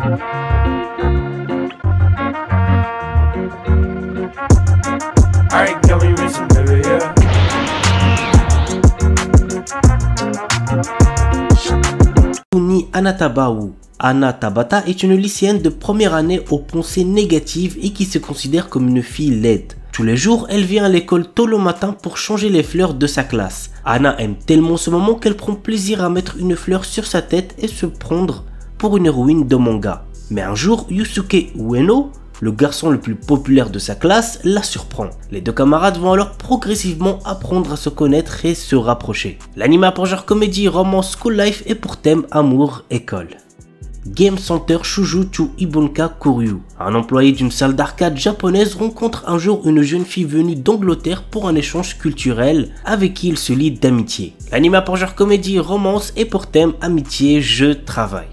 Alright, girl, we racing, baby, yeah. Kuni Anataba ou Anna Tabata est une lycéenne de première année aux pensées négatives et qui se considère comme une fille laide. Tous les jours, elle vient à l'école tôt le matin pour changer les fleurs de sa classe. Anna aime tellement ce moment qu'elle prend plaisir à mettre une fleur sur sa tête et se prendre pour une héroïne de manga. Mais un jour, Yusuke Ueno, le garçon le plus populaire de sa classe, la surprend. Les deux camarades vont alors progressivement apprendre à se connaître et se rapprocher. L'anime a pour genre comédie, romance, school life et pour thème amour, école. Game Center Shujuchu Ibonka Koryu. Un employé d'une salle d'arcade japonaise rencontre un jour une jeune fille venue d'Angleterre pour un échange culturel avec qui il se lie d'amitié. L'anime a pour genre comédie, romance et pour thème amitié, jeu, travail.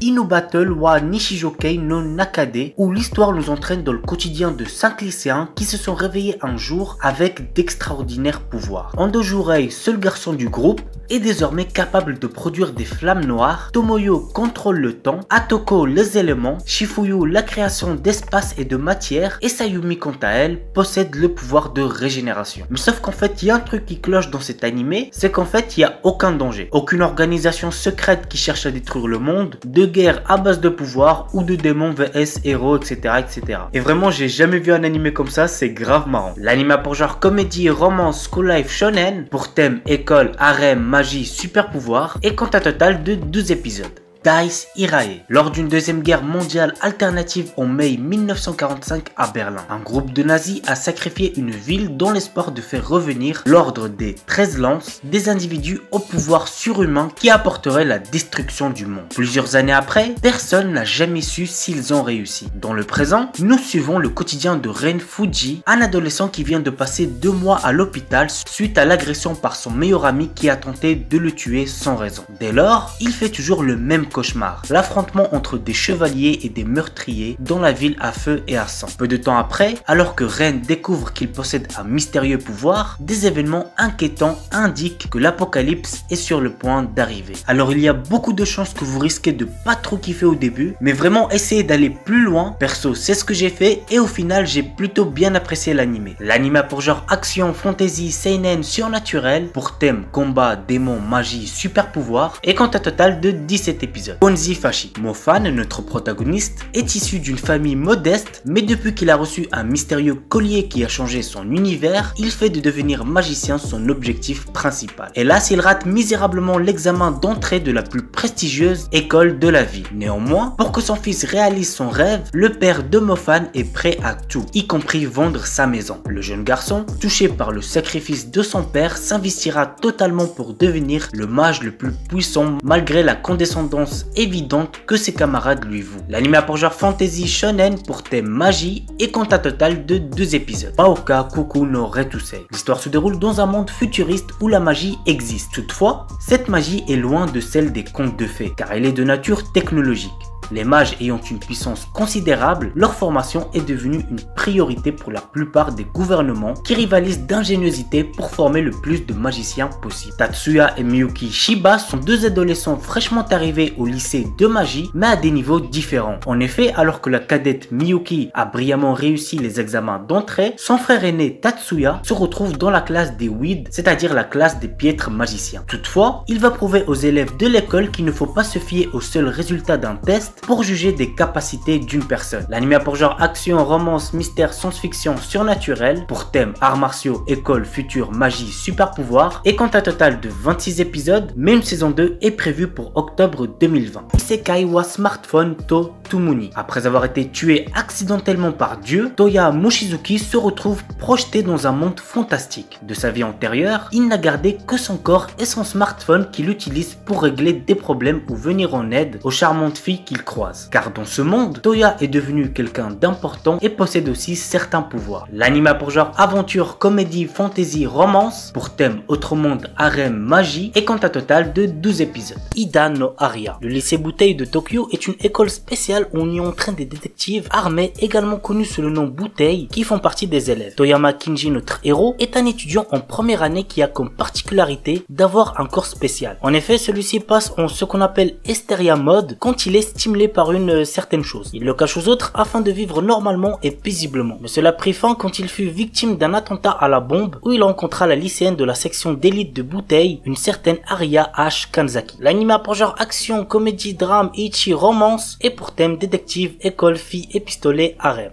Inu Battle wa Nishijokei no Nakade, où l'histoire nous entraîne dans le quotidien de 5 lycéens qui se sont réveillés un jour avec d'extraordinaires pouvoirs. Andojurei, seul garçon du groupe, est désormais capable de produire des flammes noires, Tomoyo contrôle le temps, Atoko les éléments, Shifuyu la création d'espace et de matière, et Sayumi quant à elle possède le pouvoir de régénération. Mais sauf qu'en fait il y a un truc qui cloche dans cet animé, c'est qu'en fait il n'y a aucun danger, aucune organisation secrète qui cherche à détruire le monde, de guerre à base de pouvoir ou de démons vs héros, etc. etc. Et vraiment j'ai jamais vu un animé comme ça, c'est grave marrant. L'anime a pour genre comédie, romance, school life, shonen, pour thème école, harem, magie, super pouvoir, et quant à total de 12 épisodes. Dice Irae. Lors d'une deuxième guerre mondiale alternative en mai 1945 à Berlin, un groupe de nazis a sacrifié une ville dans l'espoir de faire revenir l'ordre des 13 lances, des individus au pouvoir surhumain qui apporteraient la destruction du monde. Plusieurs années après, personne n'a jamais su s'ils ont réussi. Dans le présent, nous suivons le quotidien de Ren Fuji, un adolescent qui vient de passer 2 mois à l'hôpital suite à l'agression par son meilleur ami qui a tenté de le tuer sans raison. Dès lors, il fait toujours le même cauchemar, l'affrontement entre des chevaliers et des meurtriers dans la ville à feu et à sang. Peu de temps après, alors que Ren découvre qu'il possède un mystérieux pouvoir, des événements inquiétants indiquent que l'apocalypse est sur le point d'arriver. Alors il y a beaucoup de chances que vous risquez de pas trop kiffer au début, mais vraiment essayez d'aller plus loin. Perso, c'est ce que j'ai fait et au final j'ai plutôt bien apprécié l'anime. L'anime a pour genre action, fantasy, seinen, surnaturel, pour thème combat, démons, magie, super pouvoir, et quant à total de 17 épisodes. Bonzi Fashi. Mofan, notre protagoniste, est issu d'une famille modeste, mais depuis qu'il a reçu un mystérieux collier qui a changé son univers, il fait de devenir magicien son objectif principal. Hélas, il rate misérablement l'examen d'entrée de la plus prestigieuse école de la vie. Néanmoins, pour que son fils réalise son rêve, le père de Mofan est prêt à tout, y compris vendre sa maison. Le jeune garçon, touché par le sacrifice de son père, s'investira totalement pour devenir le mage le plus puissant malgré la condescendance évidente que ses camarades lui vouent. L'anime a pour genre fantasy shonen pour thème magie et compte un total de 2 épisodes. Paoka Kuku no Retusei. L'histoire se déroule dans un monde futuriste où la magie existe. Toutefois, cette magie est loin de celle des contes de fées car elle est de nature technologique. Les mages ayant une puissance considérable, leur formation est devenue une priorité pour la plupart des gouvernements qui rivalisent d'ingéniosité pour former le plus de magiciens possible. Tatsuya et Miyuki Shiba sont 2 adolescents fraîchement arrivés au lycée de magie, mais à des niveaux différents. En effet, alors que la cadette Miyuki a brillamment réussi les examens d'entrée, son frère aîné Tatsuya se retrouve dans la classe des Weed, c'est-à-dire la classe des piètres magiciens. Toutefois, il va prouver aux élèves de l'école qu'il ne faut pas se fier aux seuls résultats d'un test pour juger des capacités d'une personne. L'anime a pour genre action, romance, mystère, science-fiction, surnaturel, pour thème arts martiaux, école, futur, magie, super pouvoir, et compte un total de 26 épisodes, mais une saison 2 est prévue pour octobre 2020. Isekai wa Smartphone to Tumuni. Après avoir été tué accidentellement par Dieu, Toya Mochizuki se retrouve projeté dans un monde fantastique. De sa vie antérieure, il n'a gardé que son corps et son smartphone qu'il utilise pour régler des problèmes ou venir en aide aux charmantes filles qu'il croise. Car dans ce monde, Toya est devenu quelqu'un d'important et possède aussi certains pouvoirs. L'anime a pour genre aventure, comédie, fantasy, romance, pour thème autre monde, harem, magie, et compte un total de 12 épisodes. Ida no Aria. Le lycée Butei de Tokyo est une école spéciale spatiale où on y entraîne des détectives armés, également connus sous le nom Bouteille, qui font partie des élèves. Toyama Kinji, notre héros, est un étudiant en première année qui a comme particularité d'avoir un corps spécial. En effet, celui-ci passe en ce qu'on appelle Hysteria Mode quand il est stimulé par une certaine chose. Il le cache aux autres afin de vivre normalement et paisiblement. Mais cela prit fin quand il fut victime d'un attentat à la bombe où il rencontra la lycéenne de la section d'élite de Bouteille, une certaine Aria H. Kanzaki. L'anime a pour genre action, comédie, drame, ichi, romance et pour thème détective, école, fille et pistolet, harem.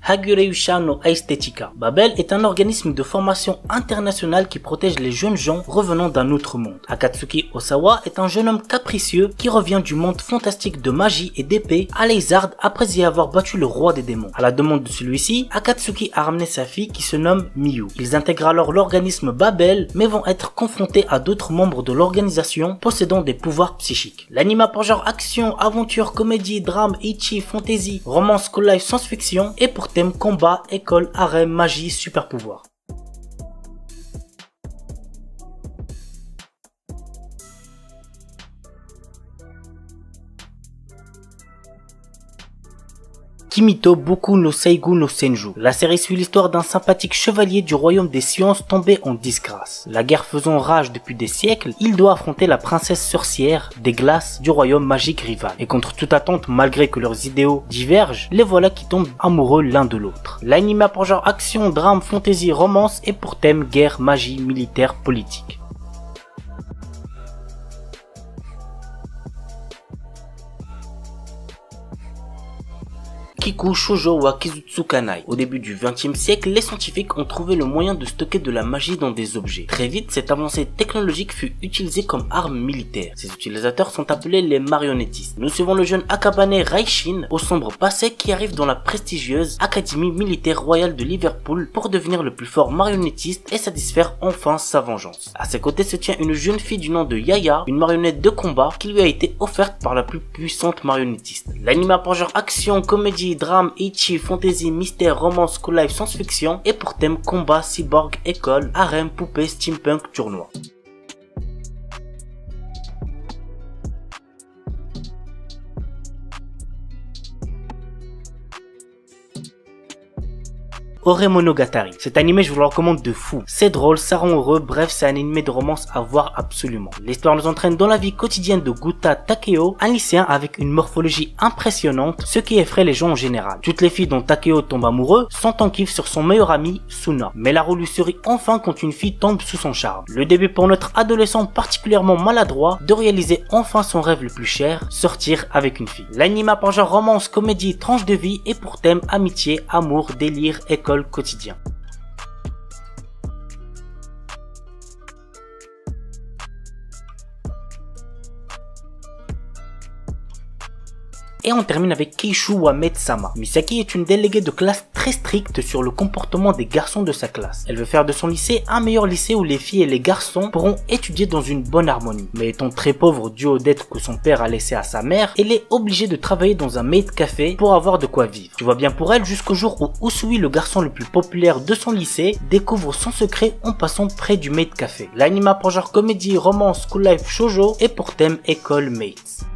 Hagureusha no Aesthetica. Babel est un organisme de formation international qui protège les jeunes gens revenant d'un autre monde. Akatsuki Osawa est un jeune homme capricieux qui revient du monde fantastique de magie et d'épée à Leizard après y avoir battu le roi des démons. À la demande de celui-ci, Akatsuki a ramené sa fille qui se nomme Miyu. Ils intègrent alors l'organisme Babel mais vont être confrontés à d'autres membres de l'organisation possédant des pouvoirs psychiques. L'anime a pour genre action, aventure, comédie, drame, ichi, fantasy, romance, school life, science-fiction et pour thème combat, école, harem, magie, super pouvoir. Kimito Boku no Seigu no Senju. La série suit l'histoire d'un sympathique chevalier du royaume des sciences tombé en disgrâce. La guerre faisant rage depuis des siècles, il doit affronter la princesse sorcière des glaces du royaume magique rival. Et contre toute attente, malgré que leurs idéaux divergent, les voilà qui tombent amoureux l'un de l'autre. L'anime a pour genre action, drame, fantasy, romance et pour thème guerre, magie, militaire, politique. Kiku Shoujo wa Kizutsukanai. Au début du XXe siècle, les scientifiques ont trouvé le moyen de stocker de la magie dans des objets. Très vite, cette avancée technologique fut utilisée comme arme militaire. Ces utilisateurs sont appelés les marionnettistes. Nous suivons le jeune Akabane Raishin, au sombre passé, qui arrive dans la prestigieuse Académie militaire royale de Liverpool pour devenir le plus fort marionnettiste et satisfaire enfin sa vengeance. À ses côtés se tient une jeune fille du nom de Yaya, une marionnette de combat qui lui a été offerte par la plus puissante marionnettiste. L'anime a pour genre action, comédie, drame, ichi, fantasy, mystère, romance, school life, science-fiction et pour thème combat, cyborg, école, harem, poupée, steampunk, tournoi. Ore Monogatari. Cet animé, je vous le recommande de fou. C'est drôle, ça rend heureux, bref, c'est un animé de romance à voir absolument. L'histoire nous entraîne dans la vie quotidienne de Guta Takeo, un lycéen avec une morphologie impressionnante, ce qui effraie les gens en général. Toutes les filles dont Takeo tombe amoureux sont en kiff sur son meilleur ami, Suna. Mais la roue lui sourit enfin quand une fille tombe sous son charme. Le début pour notre adolescent particulièrement maladroit de réaliser enfin son rêve le plus cher, sortir avec une fille. L'anime a pour genre romance, comédie, tranche de vie et pour thème amitié, amour, délire, école, quotidien. Et on termine avec Keishu Wamed-sama. Misaki est une déléguée de classe très stricte sur le comportement des garçons de sa classe. Elle veut faire de son lycée un meilleur lycée où les filles et les garçons pourront étudier dans une bonne harmonie. Mais étant très pauvre dû aux dettes que son père a laissées à sa mère, elle est obligée de travailler dans un maid café pour avoir de quoi vivre. Tu vois bien pour elle jusqu'au jour où Usui, le garçon le plus populaire de son lycée, découvre son secret en passant près du maid café. L'anime a pour genre comédie, romance, school life, shoujo et pour thème école mates.